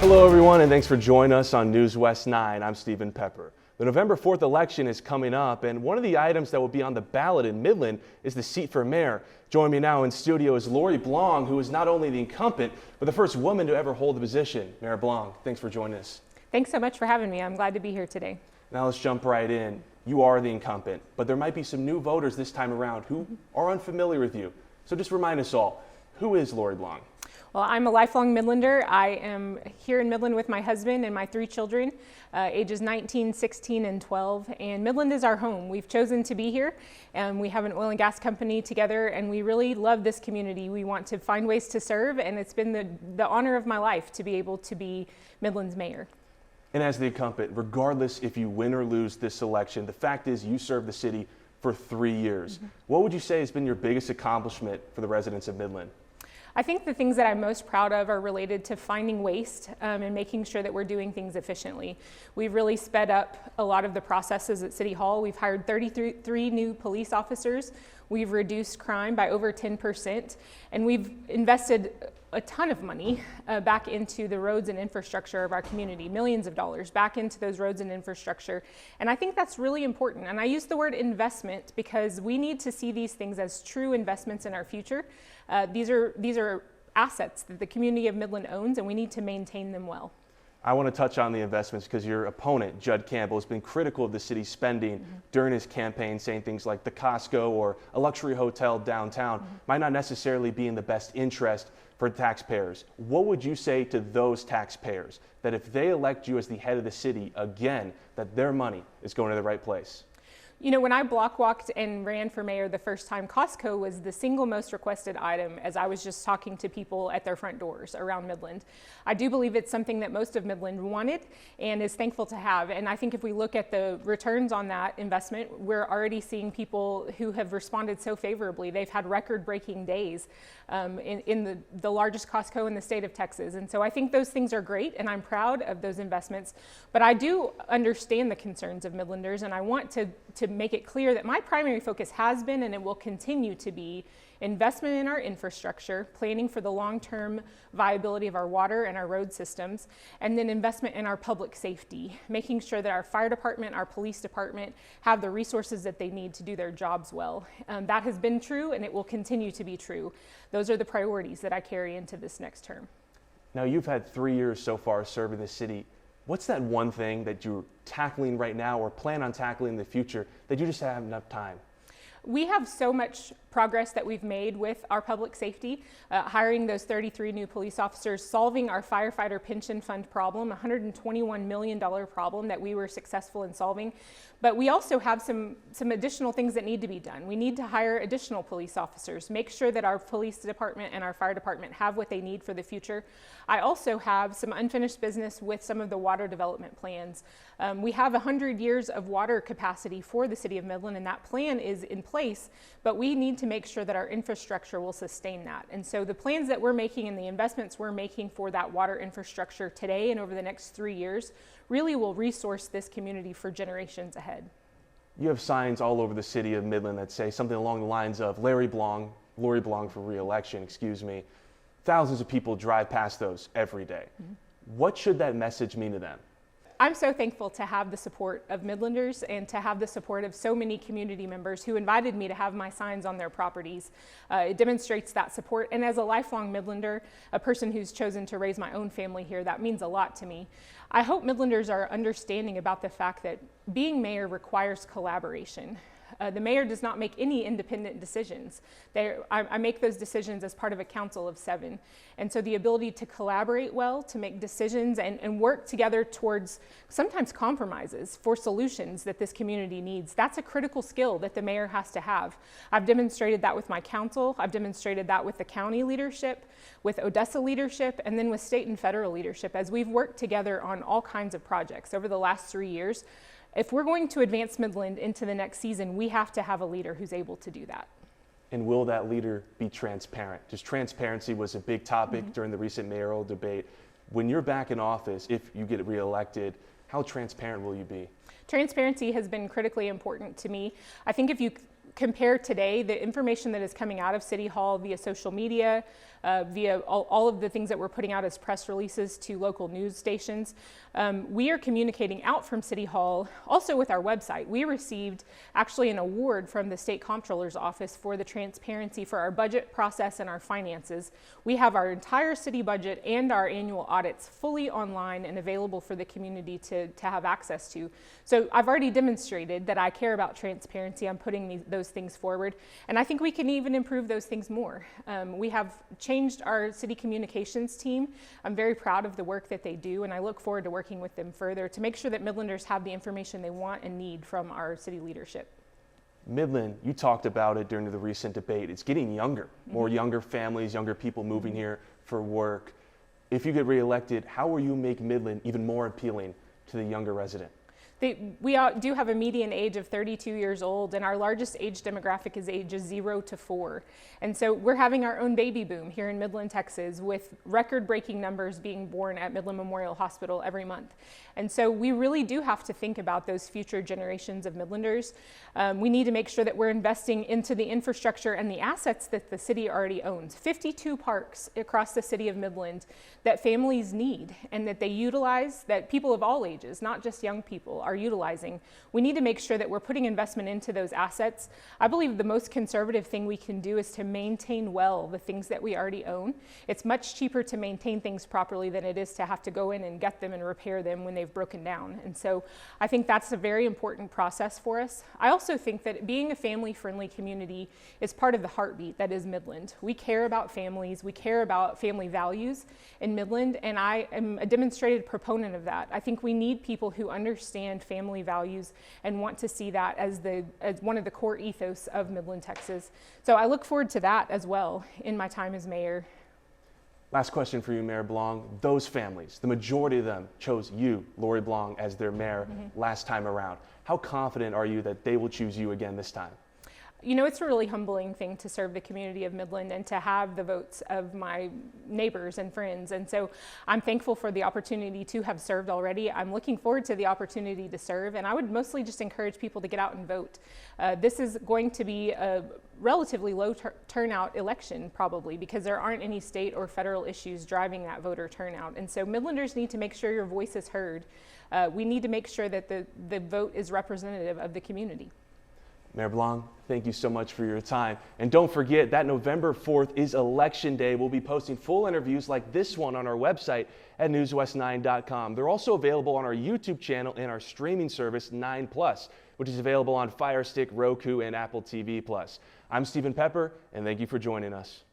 Hello everyone, and thanks for joining us on NewsWest 9. I'm Stephen Pepper. The November 4th election is coming up, and one of the items that will be on the ballot in Midland is the seat for mayor. Joining me now in studio is Lori Blong, who is not only the incumbent, but the first woman to ever hold the position. Mayor Blong, thanks for joining us. Thanks so much for having me. I'm glad to be here today. Now let's jump right in. You are the incumbent, but there might be some new voters this time around who are unfamiliar with you. So just remind us all, who is Lori Blong? Well, I'm a lifelong Midlander. I am here in Midland with my husband and my 3 children, ages 19, 16, and 12. And Midland is our home. We've chosen to be here, and we have an oil and gas company together, and we really love this community. We want to find ways to serve, and it's been the honor of my life to be able to be Midland's mayor. And as the incumbent, regardless if you win or lose this election, the fact is you served the city for 3 years. What would you say has been your biggest accomplishment for the residents of Midland? I think the things that I'm most proud of are related to finding waste and making sure that we're doing things efficiently. We've really sped up a lot of the processes at City Hall. We've hired 33 new police officers. We've reduced crime by over 10%, and we've invested a ton of money back into the roads and infrastructure of our community, millions of dollars back into those roads and infrastructure. And I think that's really important. And I use the word investment because we need to see these things as true investments in our future. These are assets that the community of Midland owns, and we need to maintain them well. I want to touch on the investments because your opponent, Judd Campbell, has been critical of the city's spending during his campaign, saying things like the Costco or a luxury hotel downtown might not necessarily be in the best interest for taxpayers. What would you say to those taxpayers that if they elect you as the head of the city again, that their money is going to the right place? You know, when I block walked and ran for mayor the first time, Costco was the single most requested item as I was just talking to people at their front doors around Midland. I do believe it's something that most of Midland wanted and is thankful to have. And I think if we look at the returns on that investment, we're already seeing people who have responded so favorably. They've had record-breaking days in the largest Costco in the state of Texas. And so I think those things are great, and I'm proud of those investments. But I do understand the concerns of Midlanders, and I want to make it clear that my primary focus has been, and it will continue to be, investment in our infrastructure, planning for the long-term viability of our water and our road systems, and then investment in our public safety, making sure that our fire department, our police department have the resources that they need to do their jobs well. That has been true, and it will continue to be true. Those are the priorities that I carry into this next term. Now, you've had 3 years so far serving the city. What's that one thing that you're tackling right now or plan on tackling in the future that you just haven't enough time? We have so much progress that we've made with our public safety, hiring those 33 new police officers, solving our firefighter pension fund problem, a $121 million problem that we were successful in solving. But we also have some additional things that need to be done. We need to hire additional police officers, make sure that our police department and our fire department have what they need for the future. I also have some unfinished business with some of the water development plans. We have 100 years of water capacity for the city of Midland, and that plan is in place, but we need to make sure that our infrastructure will sustain that. And so the plans that we're making and the investments we're making for that water infrastructure today and over the next 3 years really will resource this community for generations ahead. You have signs all over the city of Midland that say something along the lines of Lori Blong for re-election, excuse me. Thousands of people drive past those every day. What should that message mean to them? I'm so thankful to have the support of Midlanders and to have the support of so many community members who invited me to have my signs on their properties. It demonstrates that support, and as a lifelong Midlander, a person who's chosen to raise my own family here, that means a lot to me. I hope Midlanders are understanding about the fact that being mayor requires collaboration. The mayor does not make any independent decisions. I make those decisions as part of a council of 7. And so the ability to collaborate well, to make decisions and work together towards sometimes compromises for solutions that this community needs, that's a critical skill that the mayor has to have. I've demonstrated that with my council. I've demonstrated that with the county leadership, with Odessa leadership, and then with state and federal leadership as we've worked together on all kinds of projects over the last 3 years. If we're going to advance Midland into the next season, we have to have a leader who's able to do that. And will that leader be transparent? Just transparency was a big topic during the recent mayoral debate. When you're back in office, if you get reelected, how transparent will you be? Transparency has been critically important to me. I think if you compare today, the information that is coming out of City Hall via social media, via all of the things that we're putting out as press releases to local news stations, we are communicating out from City Hall, also with our website. We received actually an award from the State Comptroller's Office for the transparency for our budget process and our finances. We have our entire city budget and our annual audits fully online and available for the community to have access to. So I've already demonstrated that I care about transparency. I'm putting those things forward, and I think we can even improve those things more. We have changed our city communications team. I'm very proud of the work that they do, and I look forward to working with them further to make sure that Midlanders have the information they want and need from our city leadership. Midland, you talked about it during the recent debate. It's getting younger, more younger families, younger people moving here for work. If you get reelected, how will you make Midland even more appealing to the younger resident? We do have a median age of 32 years old, and our largest age demographic is ages 0 to 4. And so we're having our own baby boom here in Midland, Texas, with record-breaking numbers being born at Midland Memorial Hospital every month. And so we really do have to think about those future generations of Midlanders. We need to make sure that we're investing into the infrastructure and the assets that the city already owns. 52 parks across the city of Midland that families need and that they utilize, that people of all ages, not just young people, are utilizing. We need to make sure that we're putting investment into those assets. I believe the most conservative thing we can do is to maintain well the things that we already own. It's much cheaper to maintain things properly than it is to have to go in and get them and repair them when they've broken down. And so I think that's a very important process for us. I also think that being a family-friendly community is part of the heartbeat that is Midland. We care about families, we care about family values in Midland, and I am a demonstrated proponent of that. I think we need people who understand family values and want to see that as one of the core ethos of Midland, Texas. So I look forward to that as well in my time as mayor. Last question for you, Mayor Blong. Those families, the majority of them chose you, Lori Blong, as their mayor last time around. How confident are you that they will choose you again this time? You know, it's a really humbling thing to serve the community of Midland and to have the votes of my neighbors and friends. And so I'm thankful for the opportunity to have served already. I'm looking forward to the opportunity to serve, and I would mostly just encourage people to get out and vote. This is going to be a relatively low turnout election, probably, because there aren't any state or federal issues driving that voter turnout. And so Midlanders need to make sure your voice is heard. We need to make sure that the vote is representative of the community. Mayor Blong, thank you so much for your time. And don't forget that November 4th is Election Day. We'll be posting full interviews like this one on our website at newswest9.com. They're also available on our YouTube channel and our streaming service 9+, which is available on Fire Stick, Roku, and Apple TV+. I'm Stephen Pepper, and thank you for joining us.